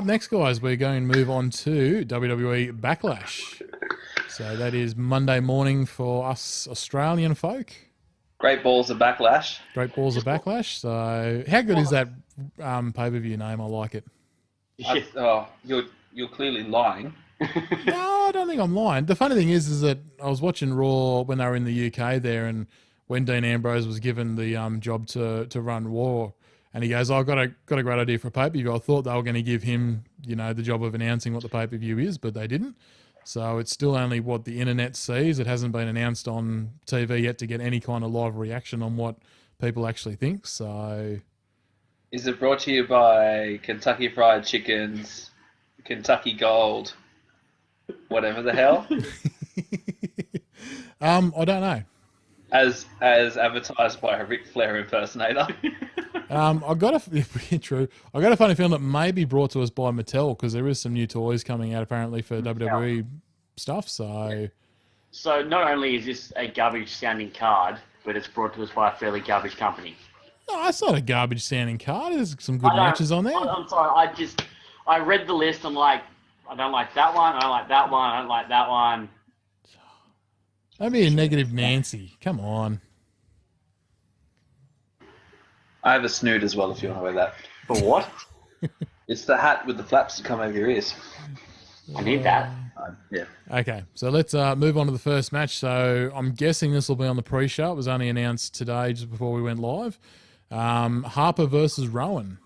next, guys, we're going to move on to WWE Backlash. So that is Monday morning for us Australian folk. Great balls of Backlash. Great balls of Backlash. So how good is that pay-per-view name? I like it. You're clearly lying. No, I don't think I'm lying. The funny thing is that I was watching Raw when they were in the UK there, and when Dean Ambrose was given the job to run Raw, and he goes, "I got a great idea for a pay-per-view. I thought they were going to give him, the job of announcing what the pay-per-view is, but they didn't. So it's still only what the internet sees. It hasn't been announced on TV yet to get any kind of live reaction on what people actually think. So, is it brought to you by Kentucky Fried Chickens, Kentucky Gold, whatever the hell? I don't know. As advertised by a Ric Flair impersonator. I got a funny feeling it may be brought to us by Mattel, because there is some new toys coming out apparently for WWE stuff. So not only is this a garbage sounding card, but it's brought to us by a fairly garbage company. No, it's not a garbage sounding card. There's some good matches on there. I'm sorry. I read the list. I'm like, I don't like that one. I don't like that one. I don't like that one. Don't be a negative Nancy. Come on. I have a snood as well if you want to wear that. For what? It's the hat with the flaps that come over your ears. I need that. Yeah. Okay, so let's move on to the first match. So I'm guessing this will be on the pre-show. It was only announced today, just before we went live. Harper versus Rowan.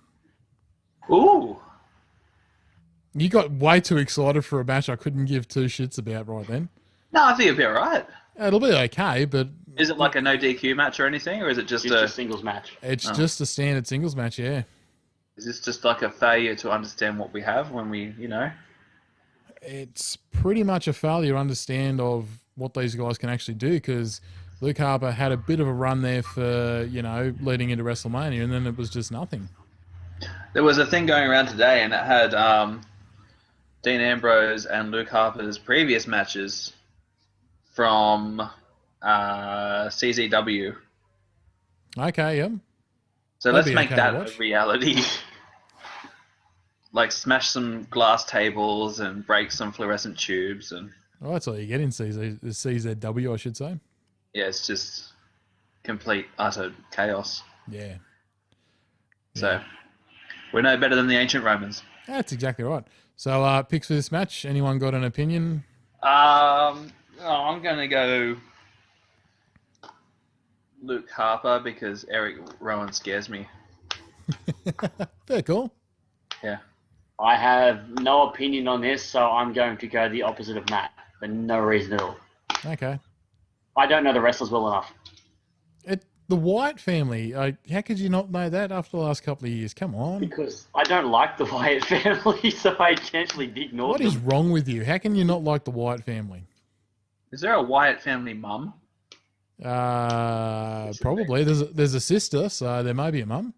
Ooh. You got way too excited for a match I couldn't give two shits about right then. No, I think it'll be all right. It'll be okay, but... Is it like a no DQ match or anything, or is it just a singles match? It's just a standard singles match, yeah. Is this just like a failure to understand what we have when we, It's pretty much a failure to understand of what these guys can actually do, because Luke Harper had a bit of a run there for, leading into WrestleMania, and then it was just nothing. There was a thing going around today, and it had Dean Ambrose and Luke Harper's previous matches from CZW. Okay, yeah. So let's make that a reality. Like smash some glass tables and break some fluorescent tubes and. Well, that's all you get in CZW, I should say. Yeah, it's just complete utter chaos. Yeah. So we're no better than the ancient Romans. That's exactly right. So picks for this match. Anyone got an opinion? I'm gonna go Luke Harper because Eric Rowan scares me. Very cool. Yeah. I have no opinion on this, so I'm going to go the opposite of Matt for no reason at all. Okay. I don't know the wrestlers well enough. The Wyatt family, how could you not know that after the last couple of years? Come on. Because I don't like the Wyatt family, so I intentionally ignored them. What is wrong with you? How can you not like the Wyatt family? Is there a Wyatt family mum? Probably. There's a sister, so there may be a mum.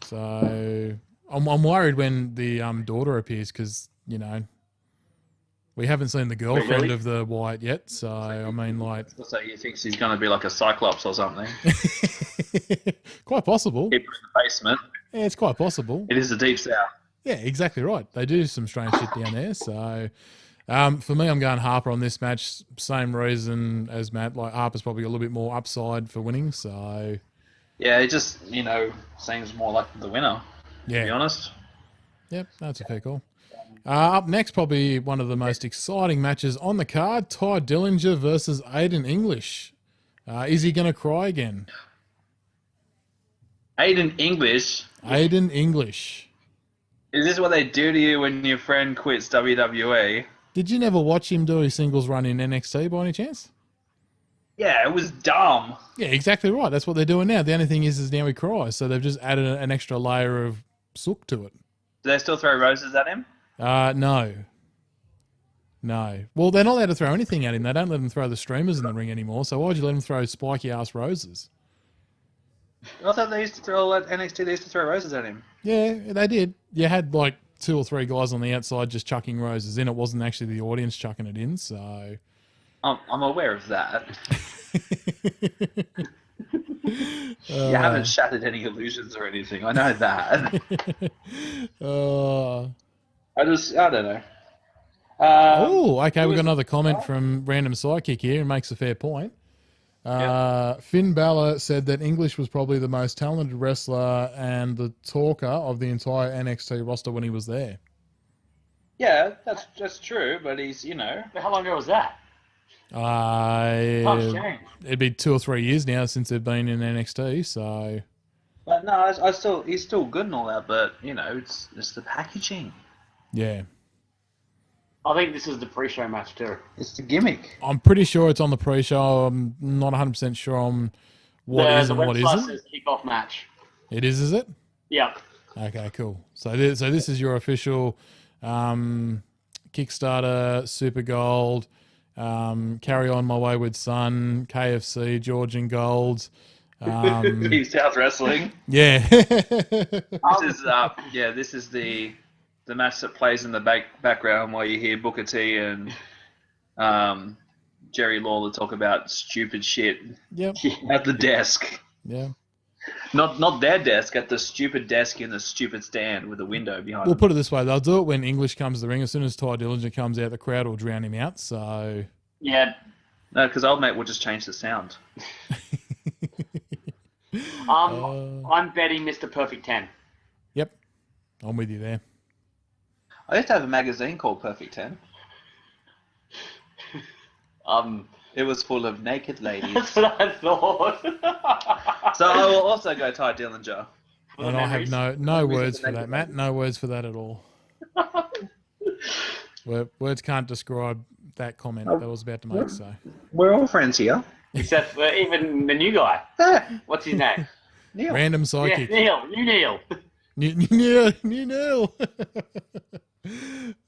So I'm worried when the daughter appears, because we haven't seen the girlfriend of the Wyatt yet. So I mean, like, so you think she's going to be like a Cyclops or something? Quite possible. Keep her in the basement. Yeah, it's quite possible. It is the deep south. Yeah, exactly right. They do some strange shit down there. So for me, I'm going Harper on this match. Same reason as Matt. Like, Harper's probably a little bit more upside for winning. So yeah, it just seems more like the winner. Yeah. To be honest. Yep, that's a fair call. Up next, probably one of the most exciting matches on the card: Ty Dillinger versus Aiden English. Is he going to cry again? Aiden English. Aiden English. Is this what they do to you when your friend quits WWE? Did you never watch him do a singles run in NXT by any chance? Yeah, it was dumb. Yeah, exactly right. That's what they're doing now. The only thing is now he cries, so they've just added an extra layer of sook to it. Do they still throw roses at him? No. Well, they're not allowed to throw anything at him. They don't let him throw the streamers in the ring anymore, so why would you let him throw spiky-ass roses? I thought they used to throw at NXT. They used to throw roses at him. Yeah, they did. You had like 2 or 3 guys on the outside just chucking roses in. It wasn't actually the audience chucking it in, so... I'm aware of that. You haven't shattered any illusions or anything. I know that. I don't know. Okay. who We've got was another comment it? from Random Sidekick here and makes a fair point. Yep. Finn Balor said that English was probably the most talented wrestler and the talker of the entire NXT roster when he was there. Yeah, that's true, but he's, How long ago was that? Time's changed. It'd be 2 or 3 years now since they've been in NXT, so But no, he's still good and all that, but, it's the packaging. yeah. I think this is the pre-show match too. It's the gimmick. I'm pretty sure it's on the pre-show. I'm not 100% sure on what is and what isn't. Says kickoff match. It is it? Yeah. Okay, cool. So this is your official Kickstarter, Super Gold, Carry On My Wayward Son, KFC, Georgian Gold. Deep South Wrestling. Yeah. This is the match that plays in the background while you hear Booker T and Jerry Lawler talk about stupid shit Yep. at the desk. Yeah. Not their desk, at the stupid desk in the stupid stand with a window behind We'll them. put it this way. They'll do it when English comes to the ring. As soon as Ty Dillinger comes out, the crowd will drown him out. So Yeah. No, because old mate will just change the sound. I'm betting Mr. Perfect 10. Yep. I'm with you there. I used to have a magazine called Perfect 10. It was full of naked ladies. That's what I thought. So I will also go Ty Dillinger. And I have no words for that, Matt. No words for that at all. Words can't describe that comment that I was about to make. So We're all friends here. Except for even the new guy. What's his name? Neil. Random Sidekick. Yeah, Neil. New Neil.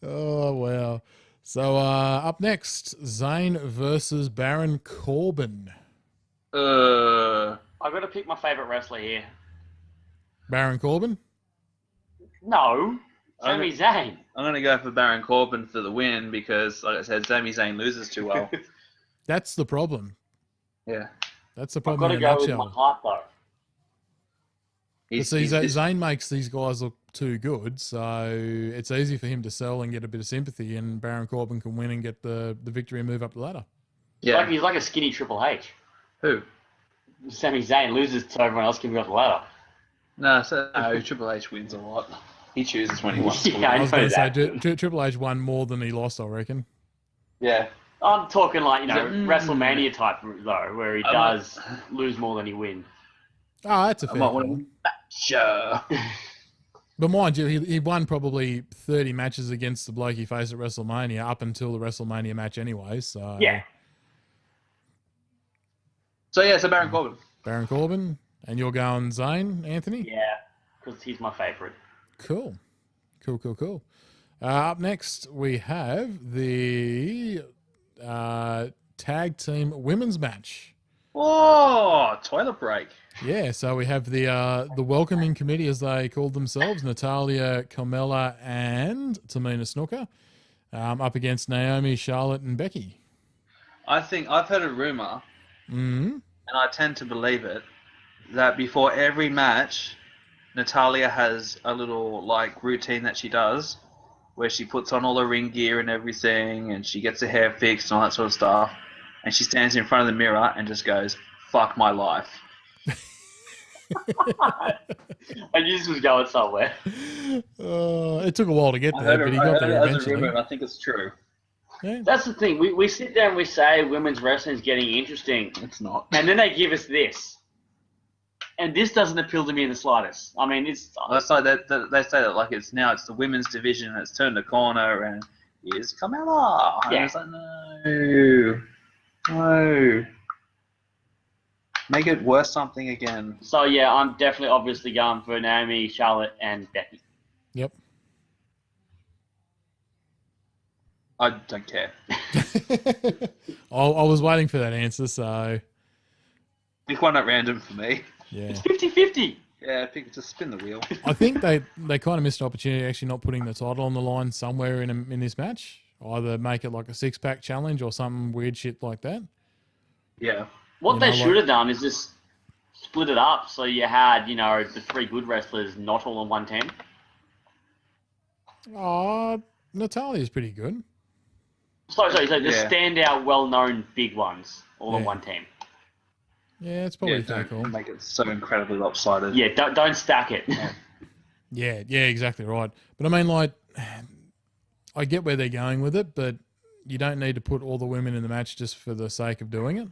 Oh, wow. So up next, Zayn versus Baron Corbin. I've got to pick my favourite wrestler here. Baron Corbin? No, Sami Zayn. I'm going to go for Baron Corbin for the win because, like I said, Sami Zayn loses too well. That's the problem. Yeah. That's the I've got problem to in a go with my nutshell. heart though. But see, Zayn makes these guys look too good, so it's easy for him to sell and get a bit of sympathy, and Baron Corbin can win and get the victory and move up the ladder. Yeah. He's like a skinny Triple H. Who? Sami Zayn loses so everyone else can go up the ladder. No, Triple H wins a lot. He chooses when he wants to. Yeah, I was going to say that. Triple H won more than he lost, I reckon. Yeah. I'm talking like, WrestleMania type though, where he does lose more than he wins. Oh, that's a fair point. Sure. But mind you, he won probably 30 matches against the bloke he faced at WrestleMania up until the WrestleMania match anyway. So Yeah. So Baron Corbin. Baron Corbin, and you're going Zayn, Anthony? Yeah, because he's my favourite. Cool. Up next, we have the tag team women's match. Oh, toilet break. Yeah, so we have the welcoming committee, as they called themselves, Natalia, Carmella, and Tamina Snuka, up against Naomi, Charlotte, and Becky. I think I've heard a rumor, and I tend to believe it, that before every match, Natalia has a little routine that she does, where she puts on all the ring gear and everything, and she gets her hair fixed and all that sort of stuff, and she stands in front of the mirror and just goes, "Fuck my life." I knew this was going somewhere. It took a while to get there, but he got there eventually. Rumor, and I think it's true. Yeah. That's the thing. We sit there and we say women's wrestling is getting interesting. It's not. And then they give us this. And this doesn't appeal to me in the slightest. I mean, it's... That's like that. They say that it's the women's division and it's turned a corner and here's Carmella. And Yeah. it's like, no. Make it worth something again. So, yeah, I'm definitely obviously going for Naomi, Charlotte, and Becky. Yep. I don't care. I was waiting for that answer, so... Pick one at random for me. Yeah. It's 50-50. Yeah, just spin the wheel. I think they kind of missed an opportunity actually not putting the title on the line somewhere in this match. Either make it like a six-pack challenge or some weird shit like that. Yeah. What they should have done is just split it up so you had, the 3 good wrestlers not all on one team? Natalia's pretty good. So the Yeah. standout, well-known big ones all on Yeah. one team. Yeah, it's probably Yeah, fair don't call. make it so incredibly lopsided. Yeah, don't stack it. Yeah, exactly right. But I mean, like, I get where they're going with it, but you don't need to put all the women in the match just for the sake of doing it.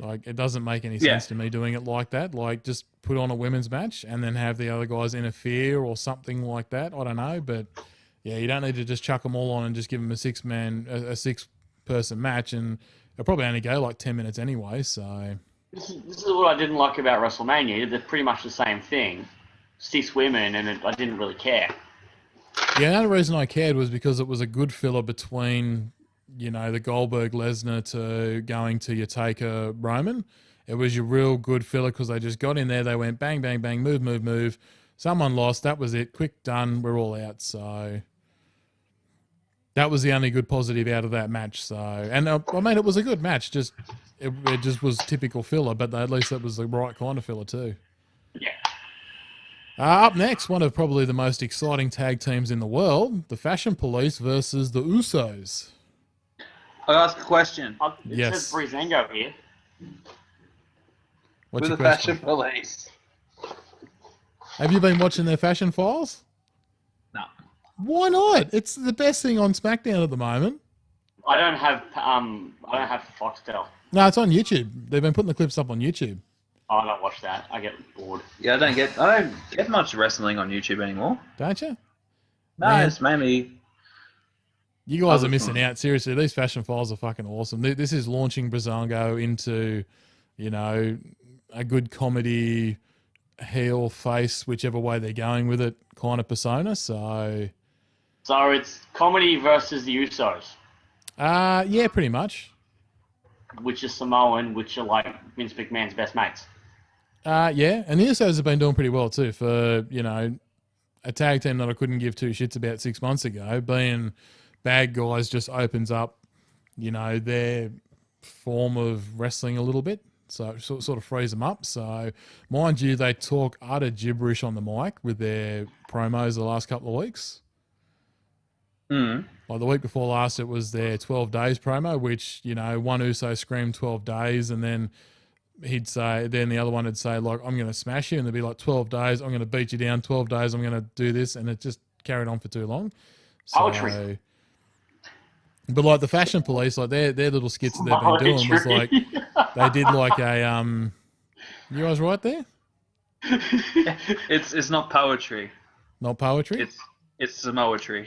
Like, it doesn't make any sense to me doing it like that. Like, just put on a women's match and then have the other guys interfere or something like that. I don't know, but yeah, you don't need to just chuck them all on and just give them a 6-person match, and it'll probably only go like 10 minutes anyway. So This is what I didn't like about WrestleMania. They're pretty much the same thing. 6 women, and I didn't really care. yeah, the only reason I cared was because it was a good filler between, the Goldberg Lesnar to going to your Taker Roman. It was your real good filler because they just got in there. They went bang, bang, bang, move. Someone lost. That was it. Quick, done. We're all out. So that was the only good positive out of that match. So, and I mean, it was a good match. Just it just was typical filler, but at least that was the right kind of filler too. Yeah. Up next, one of probably the most exciting tag teams in the world, the Fashion Police versus the Usos. I'll ask a question. It Yes. says Breezango here. What's With your the question? Fashion Police. Have you been watching their Fashion Files? No. Why not? It's the best thing on SmackDown at the moment. I don't have Foxtel. No, it's on YouTube. They've been putting the clips up on YouTube. I don't watch that. I get bored. Yeah, I don't get much wrestling on YouTube anymore. Don't you? No, Man. it's mainly. You guys are missing out. Seriously, these Fashion Files are fucking awesome. This is launching Breezango into, a good comedy, heel, face, whichever way they're going with it, kind of persona. So it's comedy versus the Usos, yeah, pretty much. which is Samoan, which are like Vince McMahon's best mates. Yeah, and the Usos have been doing pretty well too for, a tag team that I couldn't give 2 shits about 6 months ago. Being bad guys just opens up, their form of wrestling a little bit. So it sort of frees them up. So, mind you, they talk utter gibberish on the mic with their promos the last couple of weeks. Mm. Like the week before last, it was their 12 days promo, which, one Uso screamed 12 days, and then then the other one would say, like, I'm going to smash you. And there'd be like 12 days, I'm going to beat you down, 12 days, I'm going to do this. And it just carried on for too long. Poetry. But like the Fashion Police, like their little skits that they've been doing was like, they did like a, you guys right there? It's not poetry. Not poetry? It's Samoetry.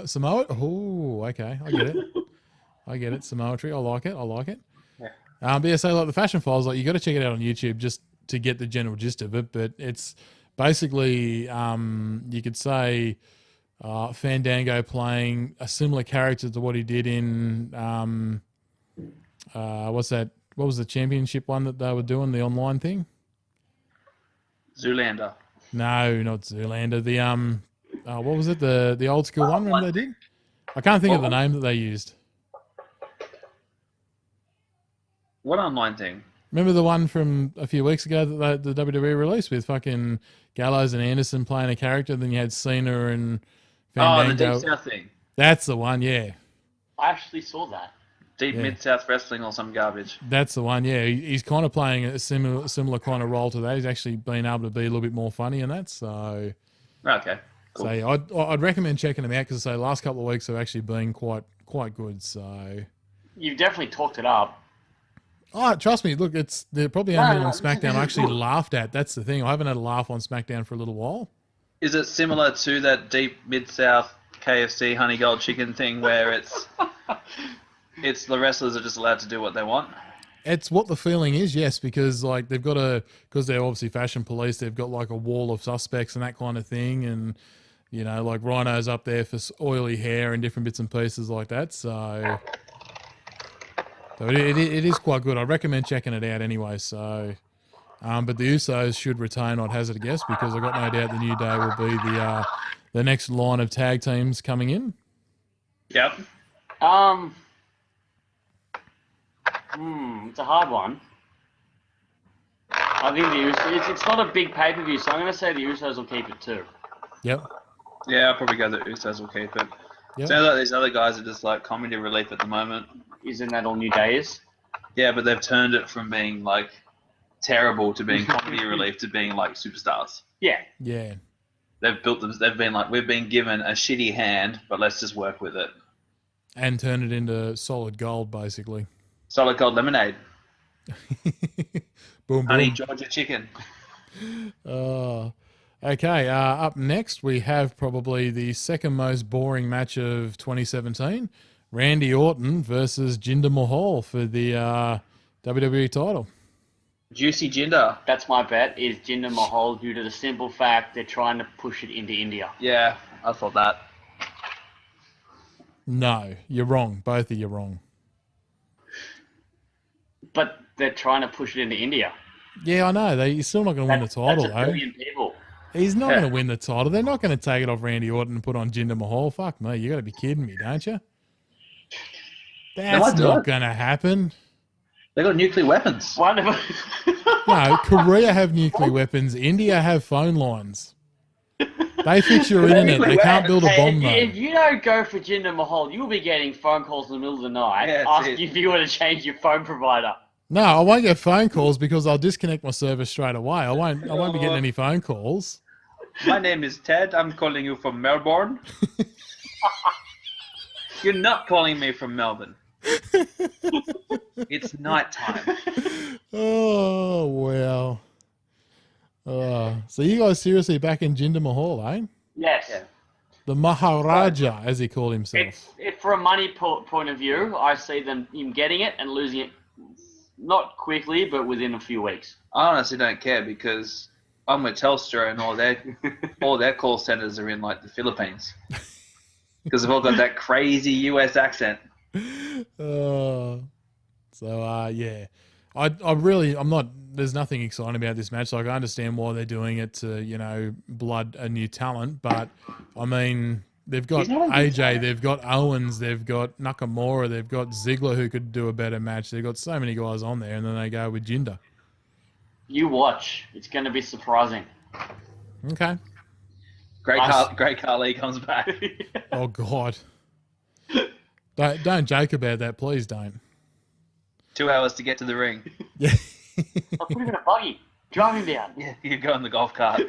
Samoa? Oh, okay. I get it. Samoetry. I like it. Yeah. But yeah, so like the Fashion Files, like you got to check it out on YouTube just to get the general gist of it. But it's basically, you could say, Fandango playing a similar character to what he did in what's that? What was the championship one that they were doing, the online thing? Zoolander. No, not Zoolander. The what was it? The old school one. Remember they did? I can't think of the name that they used. What online thing? Remember the one from a few weeks ago that the WWE released with fucking Gallows and Anderson playing a character? Then you had Cena and Fandango. Oh, the Deep South thing. That's the one, yeah. I actually saw that. Deep Mid-South Wrestling or some garbage. That's the one, yeah. He's kind of playing a similar kind of role to that. He's actually been able to be a little bit more funny in that. So, okay, cool. So yeah, I'd recommend checking them out because the last couple of weeks have actually been quite good. So you've definitely talked it up. Oh, trust me. Look, they're probably only on SmackDown I actually laughed at. That's the thing. I haven't had a laugh on SmackDown for a little while. Is it similar to that Deep Mid-South KFC Honey Gold Chicken thing where it's the wrestlers are just allowed to do what they want? It's what the feeling is, yes, because like they've got because they're obviously Fashion Police, they've got like a wall of suspects and that kind of thing, and like Rhino's up there for oily hair and different bits and pieces like that. So it is quite good. I recommend checking it out anyway. So, but the Usos should retain, I'd hazard a guess, because I've got no doubt the New Day will be the next line of tag teams coming in. Yep. It's a hard one. I think the Usos. It's not a big pay-per-view, so I'm going to say the Usos will keep it too. Yep. Yeah, I'll probably go the Usos will keep it. Yep. Sounds like these other guys are just like comedy relief at the moment. Isn't that all New Day is? Yeah, but they've turned it from being like terrible to being comedy relief to being like superstars. Yeah. Yeah. They've built them. They've been like, we've been given a shitty hand, but let's just work with it. And turn it into solid gold, basically. Solid gold lemonade, Boom, honey boom. Georgia chicken. Okay, up next we have probably the second most boring match of 2017. Randy Orton versus Jinder Mahal for the WWE title. Juicy Jinder. That's my bet, is Jinder Mahal, due to the simple fact they're trying to push it into India. Yeah, I thought that. No, you're wrong. Both of you wrong. But they're trying to push it into India. Yeah, I know. He's still not going to win the title, that's a though. billion people. He's not going to win the title. They're not going to take it off Randy Orton and put on Jinder Mahal. Fuck me. You got to be kidding me, don't you? That's not going to happen. They got nuclear weapons. Wonderful. No, Korea have nuclear weapons. India have phone lines. They fix your internet. They can't build a bomb, though. If you don't go for Jinder Mahal, you'll be getting phone calls in the middle of the night asking if you want to change your phone provider. No, I won't get phone calls because I'll disconnect my service straight away. I won't be getting any phone calls. My name is Ted. I'm calling you from Melbourne. You're not calling me from Melbourne. It's nighttime. Oh, well. So you guys seriously back in Jinder Mahal, eh? Yes. Yeah. The Maharaja, as he called himself. If from a money point of view, I see him getting it and losing it, not quickly, but within a few weeks. I honestly don't care because I'm with Telstra and all their call centers are in like the Philippines because they've all got that crazy US accent. Yeah. I'm not, there's nothing exciting about this match. Like, I understand why they're doing it to, blood a new talent, but I mean, they've got AJ, they've got Owens, they've got Nakamura, they've got Ziggler who could do a better match. They've got so many guys on there, and then they go with Jinder. You watch. It's going to be surprising. Okay. Great Khali comes back. Oh, God. Don't joke about that, please don't. 2 hours to get to the ring. Yeah. I'll put him in a buggy. Drive him down. Yeah, you go in the golf cart.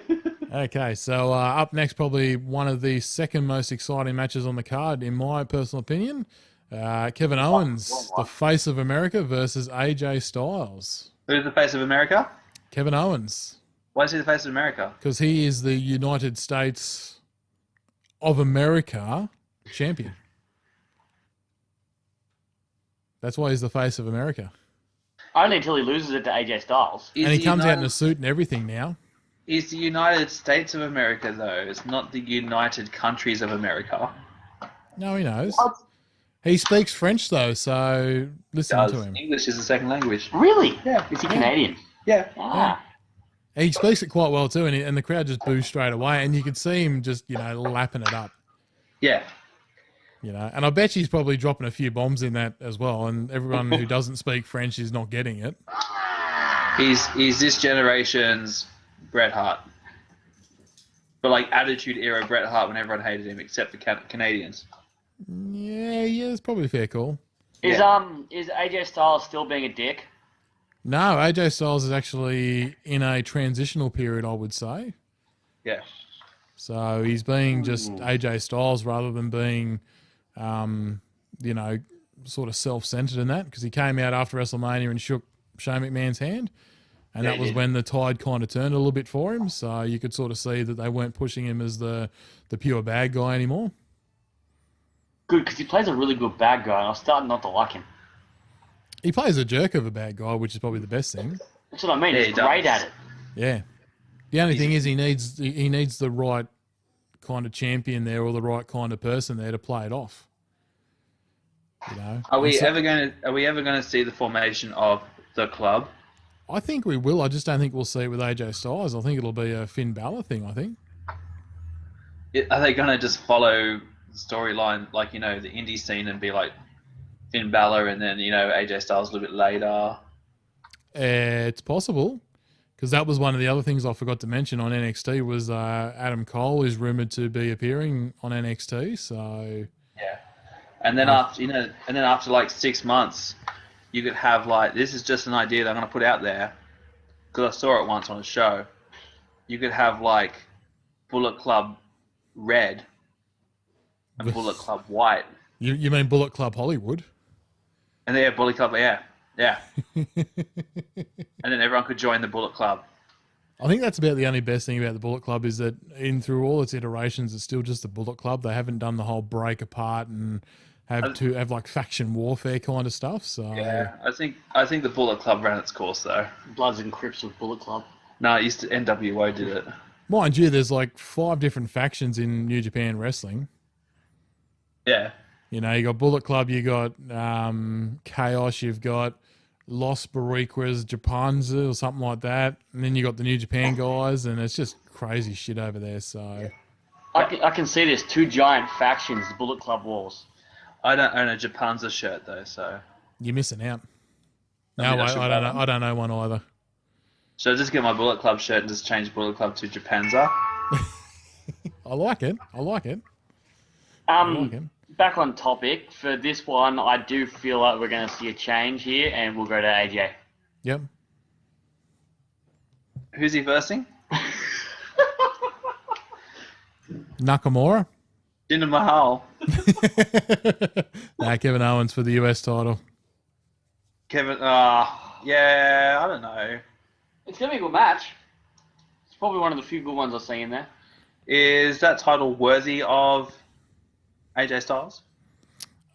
Okay, so up next, probably one of the second most exciting matches on the card, in my personal opinion. Kevin Owens, the face of America, versus AJ Styles. Who's the face of America? Kevin Owens. Why is he the face of America? Because he is the United States of America champion. That's why he's the face of America. Only until he loses it to AJ Styles. And he comes out in a suit and everything now. He's the United States of America, though. It's not the United Countries of America. No, he knows. What? He speaks French, though, so listen to him. English is a second language. Really? Yeah. Is he Canadian? Yeah. Ah. Yeah. He speaks it quite well, too, and the crowd just boos straight away, and you could see him just, lapping it up. Yeah. And I bet he's probably dropping a few bombs in that as well, and everyone who doesn't speak French is not getting it. He's this generation's Bret Hart. But like Attitude Era Bret Hart when everyone hated him except the Canadians. Yeah, it's probably a fair call. Is AJ Styles still being a dick? No, AJ Styles is actually in a transitional period, I would say. Yeah. So he's being just AJ Styles rather than being, sort of self-centered in that, because he came out after WrestleMania and shook Shane McMahon's hand. And that was when the tide kind of turned a little bit for him. So you could sort of see that they weren't pushing him as the pure bad guy anymore. Good, because he plays a really good bad guy, and I'm starting not to like him. He plays a jerk of a bad guy, which is probably the best thing. That's what I mean. Yeah, He's great at it. Yeah. The only thing is he needs the right kind of champion there, or the right kind of person there to play it off. Are we ever going to see the formation of the club? I think we will. I just don't think we'll see it with AJ Styles. I think it'll be a Finn Balor thing, I think. Are they going to just follow the storyline, like, the indie scene, and be like Finn Balor and then, AJ Styles a little bit later? It's possible. Because that was one of the other things I forgot to mention on NXT was Adam Cole is rumored to be appearing on NXT. So Yeah. And then after like 6 months, you could have like, this is just an idea that I'm going to put out there because I saw it once on a show. You could have like Bullet Club Red and Bullet Club White. You mean Bullet Club Hollywood? And then Bullet Club, yeah. And then everyone could join the Bullet Club. I think that's about the only best thing about the Bullet Club is that through all its iterations, it's still just the Bullet Club. They haven't done the whole break apart and have like faction warfare kind of stuff. So yeah, I think the Bullet Club ran its course though. Bloods and Crips with Bullet Club. No, it used to NWO did it. Mind you, there's like 5 different factions in New Japan Wrestling. Yeah. You know, you got Bullet Club, you got Chaos, you've got Los Boricuas Japanza or something like that, and then you got the New Japan guys, and it's just crazy shit over there. So I can see there's 2 giant factions, the Bullet Club Wars. I don't own a Japanza shirt though, so you're missing out. I mean, No, I don't know. I don't know one either. Should I just get my Bullet Club shirt and just change Bullet Club to Japanza? I like it. Back on topic, for this one, I do feel like we're going to see a change here, and we'll go to AJ. Yep. Who's he versing? Nakamura? Jinder Mahal. Nah, Kevin Owens for the US title. Kevin, yeah, I don't know. It's going to be a good match. It's probably one of the few good ones I've seen in there. Is that title worthy of AJ Styles?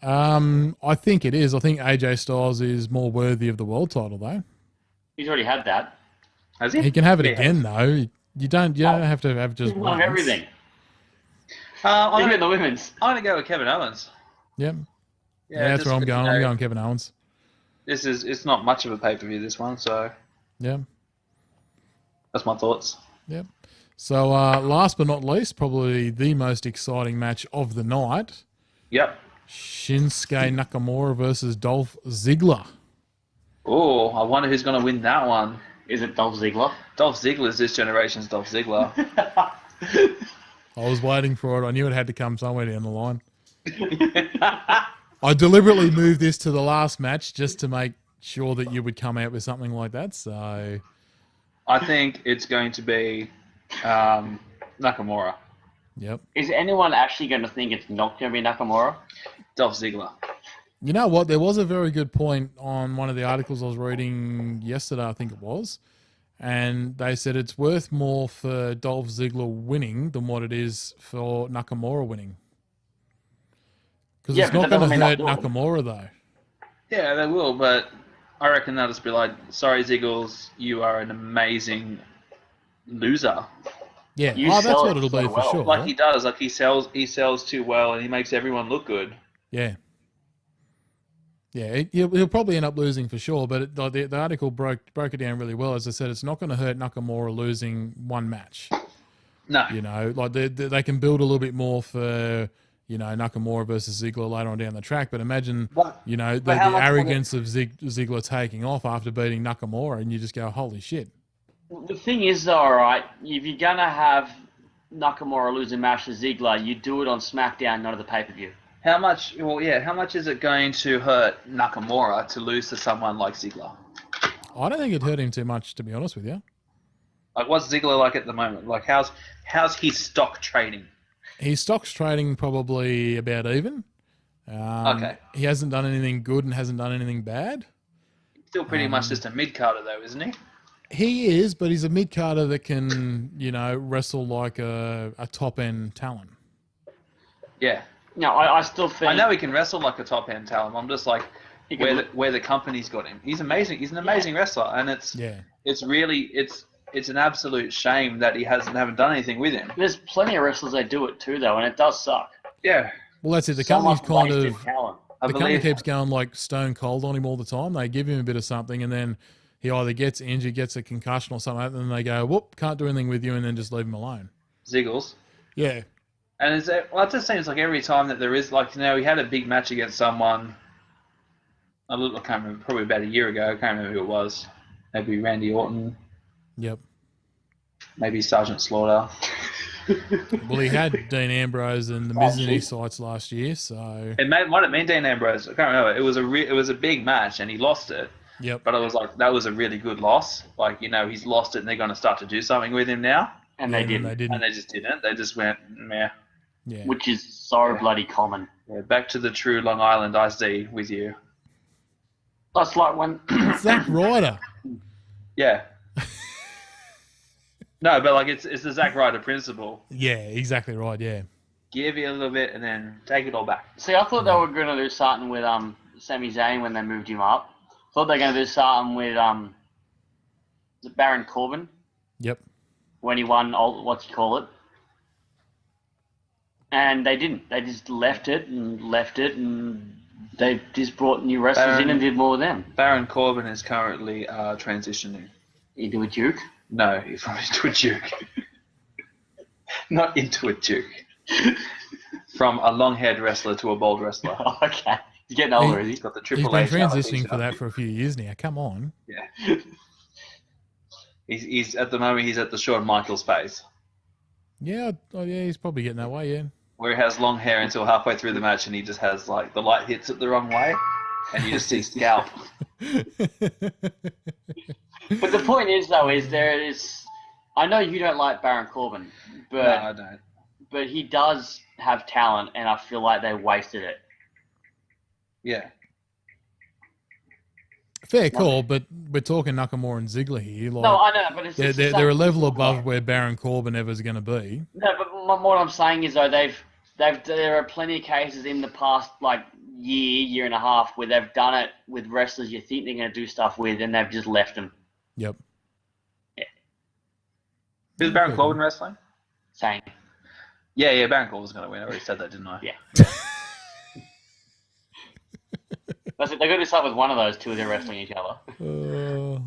I think it is. I think AJ Styles is more worthy of the world title, though. He's already had that. Has he? He can have it again, though. You don't have to have just He's won once. everything. I'm Even the women's. going to go with Kevin Owens. Yep. Yeah, that's where I'm going. I'm going Kevin Owens. It's not much of a pay-per-view, this one, so Yeah. that's my thoughts. Yep. So last but not least, probably the most exciting match of the night. Yep. Shinsuke Nakamura versus Dolph Ziggler. Oh, I wonder who's going to win that one. Is it Dolph Ziggler? Dolph Ziggler is this generation's Dolph Ziggler. I was waiting for it. I knew it had to come somewhere down the line. I deliberately moved this to the last match just to make sure that you would come out with something like that. So I think it's going to be Nakamura. Yep. Is anyone actually going to think it's not going to be Nakamura? Dolph Ziggler. You know what? There was a very good point on one of the articles I was reading yesterday, I think it was. And they said it's worth more for Dolph Ziggler winning than what it is for Nakamura winning. Because it's not going to hurt Nakamura, though. Yeah, they will, but I reckon they'll just be like, sorry, Ziggles, you are an amazing loser. Yeah, that's what it'll be for sure. Like he does, like he sells too well and he makes everyone look good. Yeah. Yeah, he'll probably end up losing for sure, but the article broke it down really well. As I said, it's not going to hurt Nakamura losing one match. No. You know, like they can build a little bit more for, you know, Nakamura versus Ziggler later on down the track, but imagine, you know, the arrogance of Ziggler taking off after beating Nakamura, and you just go, holy shit. The thing is, though, all right, if you're going to have Nakamura lose a match to Ziggler, you do it on SmackDown, not at the pay-per-view. How much is it going to hurt Nakamura to lose to someone like Ziggler? I don't think it hurt him too much, to be honest with you. Like, what's Ziggler like at the moment? Like, how's his stock trading? His stock's trading probably about even. Okay. He hasn't done anything good and hasn't done anything bad. Still pretty much just a mid-carder, though, isn't he? He is, but he's a mid-carder that can, you know, wrestle like a top-end talent. Yeah. No, I still think... I know he can wrestle like a top-end talent. I'm just like, where the company's got him. He's amazing. He's an amazing wrestler, and it's an absolute shame that he haven't done anything with him. There's plenty of wrestlers that do it too, though, and it does suck. Yeah. Well, that's it. The company's kind of... talent. The company keeps going like stone cold on him all the time. They give him a bit of something, and then he either gets injured, gets a concussion or something, and then they go, whoop, can't do anything with you, and then just leave him alone. Ziggles. Yeah. And it just seems like every time that there is, like, you know, he had a big match against someone, I can't remember, probably about a year ago, I can't remember who it was, maybe Randy Orton, Yep. Maybe Sergeant Slaughter. Well, he had Dean Ambrose and the Miz in his sights last year, so Might have been Dean Ambrose. I can't remember. It was a big match, and he lost it. yep. But it was like that was a really good loss. Like he's lost it, and they're going to start to do something with him now. And Yeah, they and didn't. they didn't. And they just didn't. They just went meh. Yeah. Which is so bloody common. Yeah, back to the true Long Island IC with you. That's like when Zack Ryder. Yeah. No, but like it's the Zack Ryder principle. Yeah, exactly right. Yeah. Give you a little bit and then take it all back. See, I thought they were going to do something with Sami Zayn when they moved him up. Thought they were going to do something with Baron Corbin Yep. when he won and they didn't. They just left it, and they just brought new wrestlers in and did more with them. Baron Corbin is currently transitioning. Into a Duke? No, he's into a Duke. Not into a Duke. From a long-haired wrestler to a bald wrestler. Okay. He's getting older, is he? He's got the He's Triple been H transitioning for alopecia. that for a few years now. Come on. Yeah. He's at the moment he's at the Shawn Michaels phase, Yeah. Oh, yeah. He's probably getting that way. Yeah. where he has long hair until halfway through the match, and he just has like the light hits it the wrong way, and you just see scalp. But the point is, though, I know you don't like Baron Corbin, but No, I don't. but he does have talent, and I feel like they wasted it. Yeah. Fair call, but we're talking Nakamura and Ziggler here. Like, No, I know, but it's just the they're a same- level above where Baron Corbin ever's going to be. No, but what I'm saying is, though, there are plenty of cases in the past, like year and a half, where they've done it with wrestlers you think they're going to do stuff with, and they've just left them. Yep. Who's Baron Corbin wrestling? Saying, Yeah, Baron Corbin's going to win. I already said that, didn't I? yeah. That's it. They've got to do something with one of those two if they're wrestling each other.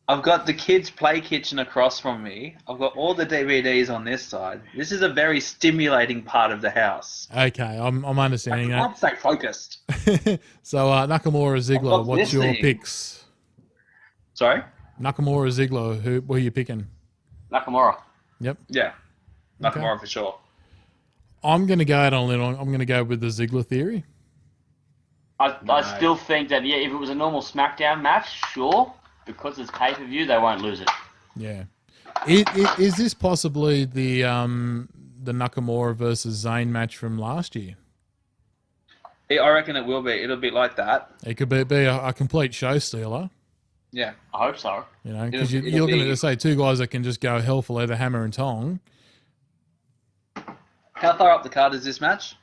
I've got the kids' play kitchen across from me. I've got all the DVDs on this side. This is a very stimulating part of the house. Okay, I'm understanding I that. can't stay focused. So Nakamura, Ziggler, not what's your listening. picks? Sorry? Nakamura, Ziggler, who are you picking? Nakamura. Yep. Yeah. Nakamura for sure. I'm going to go out on a little. I'm going to go with the Ziggler theory. I still think that, yeah, if it was a normal SmackDown match, sure. Because it's pay-per-view, they won't lose it. Yeah. Is this possibly the Nakamura versus Zayn match from last year? I reckon it will be. It'll be like that. It could be a complete show stealer. Yeah. I hope so. You know, because It'll you're going be- to say two guys that can just go hell for leather, hammer and tong. How far up the card is this match?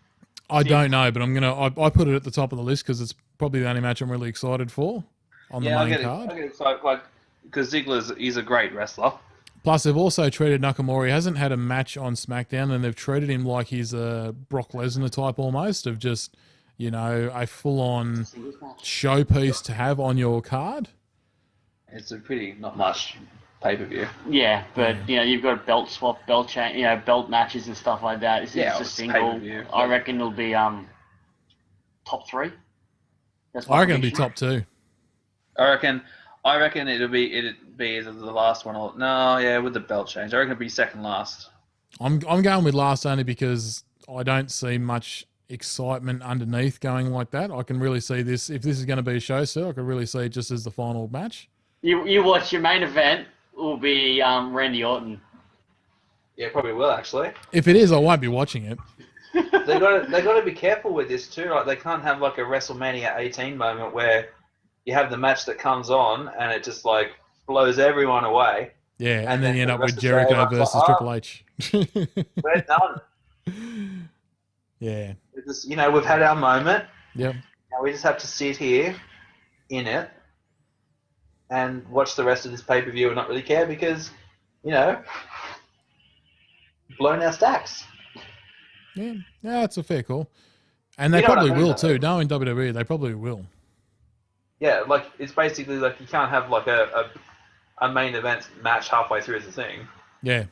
I don't know, but I put it at the top of the list because it's probably the only match I'm really excited for on the main card. I get excited, like, because he's a great wrestler. Plus, they've also treated Nakamura. He hasn't had a match on SmackDown, and they've treated him like he's a Brock Lesnar type almost, of just, you know, a full-on showpiece to have on your card. It's a pretty not much pay-per-view. Yeah, but you know you've got belt swap, belt change, you know, belt matches and stuff like that. It's Yeah, just a it's single. pay-per-view. I reckon it'll be top 3. That's my I reckon it'll be prediction. top 2. I reckon it'd be either the last one or with the belt change. I reckon it'd be second last. I'm going with last only because I don't see much excitement underneath going like that. I can really see this, if this is going to be a show still, I could really see it just as the final match. You watch your main event will be Randy Orton. Yeah, probably will actually. If it is, I won't be watching it. They got to be careful with this too. Like they can't have like a WrestleMania 18 moment where you have the match that comes on and it just like blows everyone away. Yeah, and then you end the up with rest of Jericho Australia's versus like, Triple H. We're done. Yeah. It's just, we've had our moment. Yep. Now we just have to sit here in it and watch the rest of this pay-per-view and not really care because, blown our stacks. Yeah, that's a fair call. And they You know what probably I mean, will though. too. Knowing WWE, they probably will. Yeah, like it's basically like you can't have like a main event match halfway through the thing. Yeah.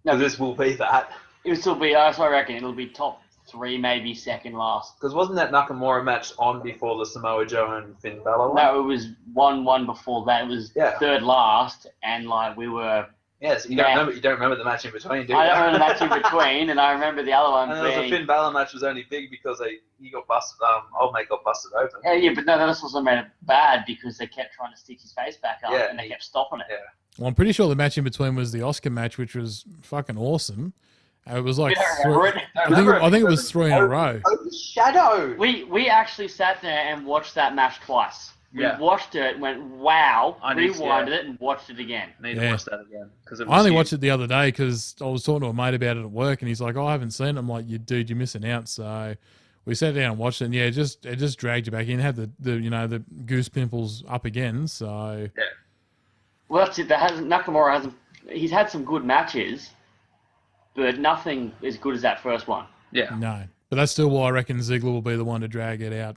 No, So this will be that. it'll still be. I reckon it'll be top 3, maybe second last. Because wasn't that Nakamura match on before the Samoa Joe and Finn Balor one? No, it was 1-1 before that. It was third last, and like we were. Yes, you don't remember the match in between, do you? I don't remember the match in between, and I remember the other one and being. The Finn Balor match was only big because he got busted. Old mate got busted open. Yeah, but no, that also made it bad because they kept trying to stick his face back up, and they kept stopping it. Yeah. Well, I'm pretty sure the match in between was the Oscar match, which was fucking awesome. It was like I think it was 3 in a row. Shadow. We actually sat there and watched that match twice. We watched it, went wow, rewinded it, and watched it again. I need to watch that again I only watched it the other day because I was talking to a mate about it at work, and he's like, "Oh, I haven't seen it." I'm like, "Dude, you're missing out." So we sat down and watched it, and it just dragged you back in. Had the goose pimples up again. So well, that's it. Nakamura hasn't. He's had some good matches, but nothing as good as that first one. Yeah. No, but that's still why I reckon Ziggler will be the one to drag it out.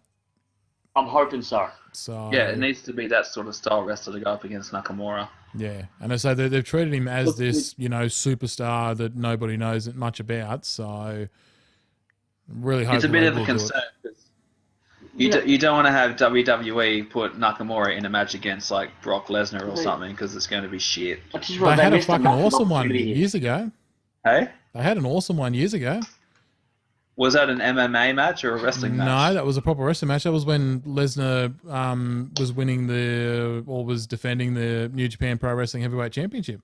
I'm hoping so. So yeah, it needs to be that sort of style wrestler to go up against Nakamura. Yeah, and I say they've treated him as this, superstar that nobody knows much about. So really hope it's a bit of a concern. You don't want to have WWE put Nakamura in a match against like Brock Lesnar or something because it's going to be shit. They had a fucking awesome one years ago. Hey? They had an awesome one years ago. Was that an MMA match or a wrestling match? No, that was a proper wrestling match. That was when Lesnar was winning was defending the New Japan Pro Wrestling Heavyweight Championship.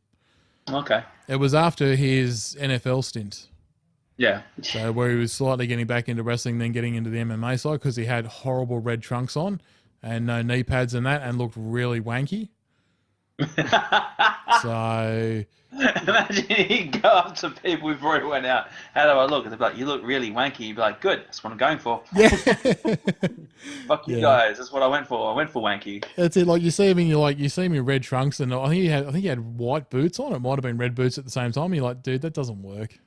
Okay. It was after his NFL stint. Yeah. So where he was slightly getting back into wrestling, then getting into the MMA side because he had horrible red trunks on and no knee pads and that, and looked really wanky. So imagine he'd go up to people before he went out. How do I look? And they'd be like, "You look really wanky." You'd be like, "Good, that's what I'm going for." Yeah. Fuck you guys. That's what I went for. I went for wanky. That's it. Like you see him, and you see him in red trunks, and I think he had white boots on. It might have been red boots at the same time. You're like, dude, that doesn't work.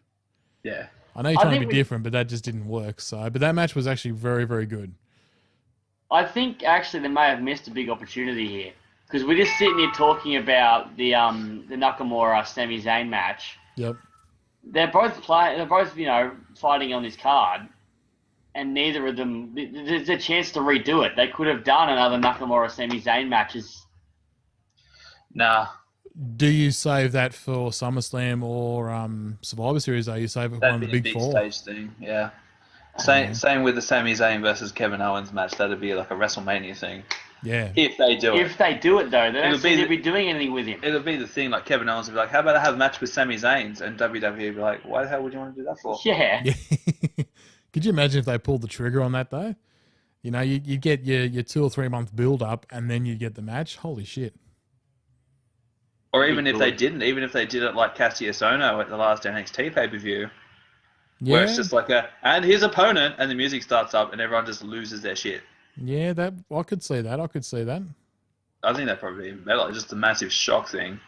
Yeah. I know you're trying to be different, but that just didn't work. So, but that match was actually very, very good. I think actually they may have missed a big opportunity here. Because we're just sitting here talking about the Nakamura Sami Zayn match. Yep. They're both fighting on this card, and neither of them. There's a chance to redo it. They could have done another Nakamura Sami Zayn matches. Nah. Do you save that for SummerSlam or Survivor Series? Or you save it for one of the big four? Stage thing, yeah. Same with the Sami Zayn versus Kevin Owens match. That'd be like a WrestleMania thing. Yeah. If they do it. If they do it, though, they don't seem to be doing anything with him. It'll be the thing, like Kevin Owens would be like, how about I have a match with Sami Zayn? And WWE would be like, why the hell would you want to do that for? Yeah. Could you imagine if they pulled the trigger on that, though? You know, you get your 2 or 3 month build up and then you get the match. Holy shit. Or even if they didn't, even if they did it like Cassius Ohno at the last NXT pay-per-view, where it's just like and his opponent, and the music starts up and everyone just loses their shit. Yeah, I could see that. I think that'd probably be better. Just a massive shock thing.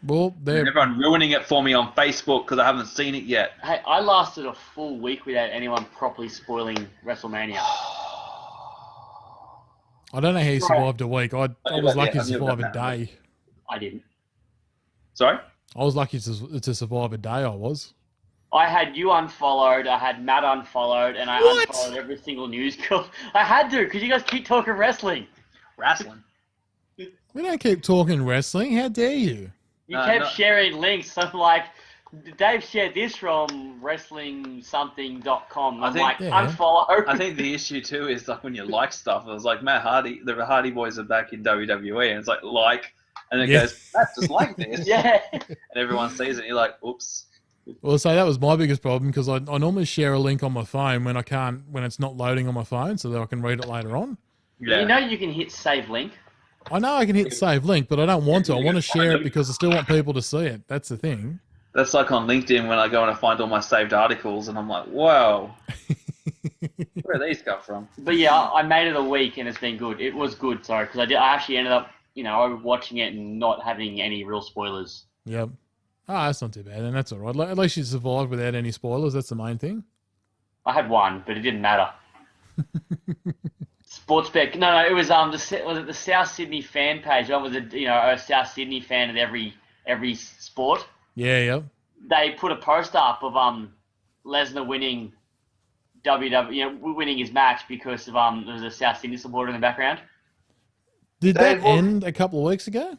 Well, everyone ruining it for me on Facebook because I haven't seen it yet. Hey, I lasted a full week without anyone properly spoiling WrestleMania. I don't know how you survived a week. I was lucky to survive a day. I didn't. Sorry? I was lucky to survive a day, I was. I had you unfollowed, I had Matt unfollowed, and I unfollowed every single news girl. I had to, because you guys keep talking wrestling. Wrestling? We don't keep talking wrestling. How dare you? You kept sharing links. So I'm like, Dave shared this from wrestlingsomething.com. I'm unfollow. I think the issue, too, is like when you like stuff. It was like Matt Hardy, the Hardy Boys are back in WWE, and it's like, and it goes, Matt just like this. Yeah. And everyone sees it, and you're like, oops. Well, so that was my biggest problem because I normally share a link on my phone when it's not loading on my phone so that I can read it later on. Yeah. You know you can hit save link. I know I can hit save link, but I don't want to. I want to share it because I still want people to see it. That's the thing. That's like on LinkedIn when I go and I find all my saved articles and I'm like, whoa, where do these come from? But yeah, I made it a week and it's been good. It was good, sorry, because I actually ended up, watching it and not having any real spoilers. Yep. Ah, that's not too bad, and that's all right. At least you survived without any spoilers. That's the main thing. I had one, but it didn't matter. Sportsbet. No, it was was it the South Sydney fan page? I was a South Sydney fan of every sport. Yeah, yep. They put a post up of Lesnar winning WWE, winning his match because of there was a South Sydney supporter in the background. Did that end a couple of weeks ago?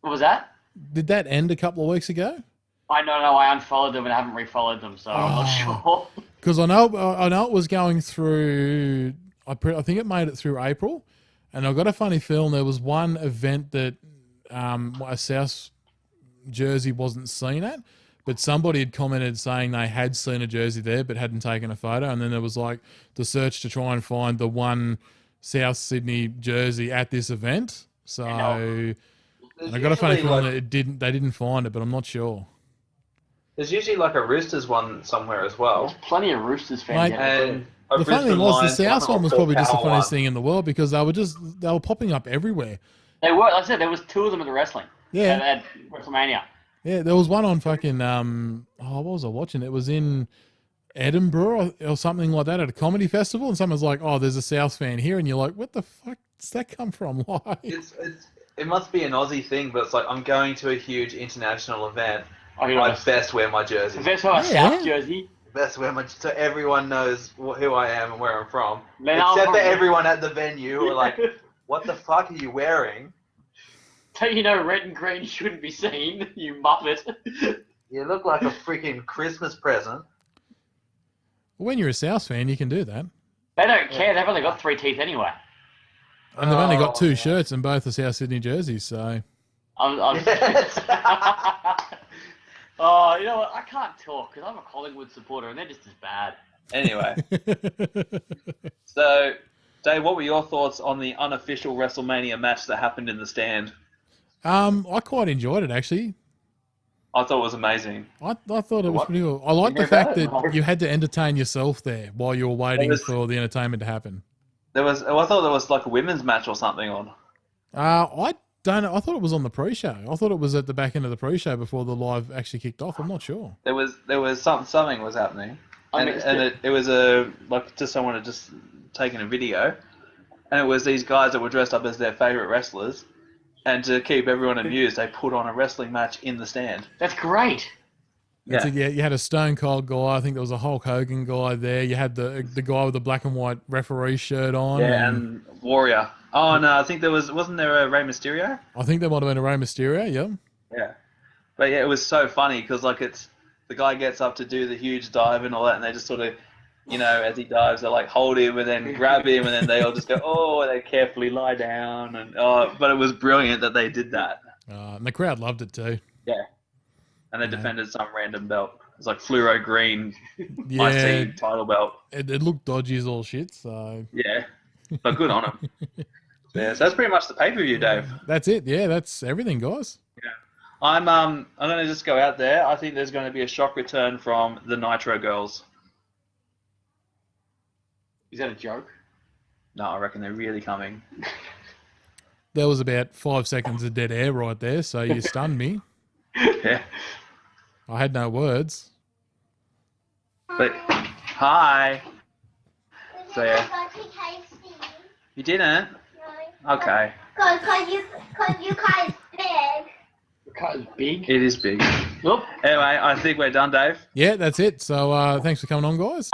What was that? Did that end a couple of weeks ago? I know, I unfollowed them and I haven't refollowed them, so I'm not sure. Because I know it was going through. I think it made it through April, and I got a funny feeling there was one event that a South jersey wasn't seen at, but somebody had commented saying they had seen a jersey there but hadn't taken a photo, and then there was like the search to try and find the one South Sydney jersey at this event. So, and I got a funny feeling that they didn't find it, but I'm not sure. There's usually like a Roosters one somewhere as well. There's plenty of Roosters fans. Mate, And the funny thing was, the South one was probably just the funniest thing. thing in the world because they were popping up everywhere. They were, like I said, there was 2 of them at the wrestling. Yeah. At WrestleMania. Yeah, there was one on fucking what was I watching? It was in Edinburgh or something like that at a comedy festival, and someone's like, "Oh, there's a South fan here," and you're like, "What the fuck does that come from?" Like, it must be an Aussie thing, but it's like I'm going to a huge international event. I best wear my jersey. Best wear my South jersey. Best wear my so everyone knows who I am and where I'm from. Man, Except for everyone at the venue who are like, "What the fuck are you wearing?" So you know red and green shouldn't be seen, you muppet. You look like a freaking Christmas present. when you're a South fan, you can do that. They don't care. They've only got 3 teeth anyway. And they've only got 2 shirts and both are South Sydney jerseys, so... Yes. Oh, you know what? I can't talk because I'm a Collingwood supporter and they're just as bad. Anyway. So, Dave, what were your thoughts on the unofficial WrestleMania match that happened in the stand? I quite enjoyed it, actually. I thought it was amazing. I thought it was pretty cool. I like the fact that you had to entertain yourself there while you were waiting for the entertainment to happen. I thought there was like a women's match or something on. I don't know. I thought it was on the pre-show. I thought it was at the back end of the pre-show before the live actually kicked off. I'm not sure. There was something was happening, and it was just someone had just taken a video, and it was these guys that were dressed up as their favorite wrestlers, and to keep everyone amused, they put on a wrestling match in the stand. That's great. Yeah. So, you had a Stone Cold guy. I think there was a Hulk Hogan guy there. You had the guy with the black and white referee shirt on. Yeah, and Warrior. Oh no, I think wasn't there a Rey Mysterio? I think there might have been a Rey Mysterio. Yeah. Yeah, but yeah, it was so funny because like the guy gets up to do the huge dive and all that, and they just sort of, as he dives, they like hold him and then grab him, and then they all just go, oh, and they carefully lie down, and but it was brilliant that they did that. And the crowd loved it too. Yeah. And they defended some random belt. It's like fluoro green IC title belt. It looked dodgy as all shit, so... Yeah, but good on them. Yeah, so that's pretty much the pay-per-view, Dave. That's it. Yeah, that's everything, guys. Yeah. I'm going to just go out there. I think there's going to be a shock return from the Nitro Girls. Is that a joke? No, I reckon they're really coming. There was about 5 seconds of dead air right there, so you stunned me. Yeah. I had no words. But hi. So yeah. You didn't? No. Okay. Because you guys big. The car is big. It is big. Oop. Anyway, I think we're done, Dave. Yeah, that's it. So thanks for coming on, guys.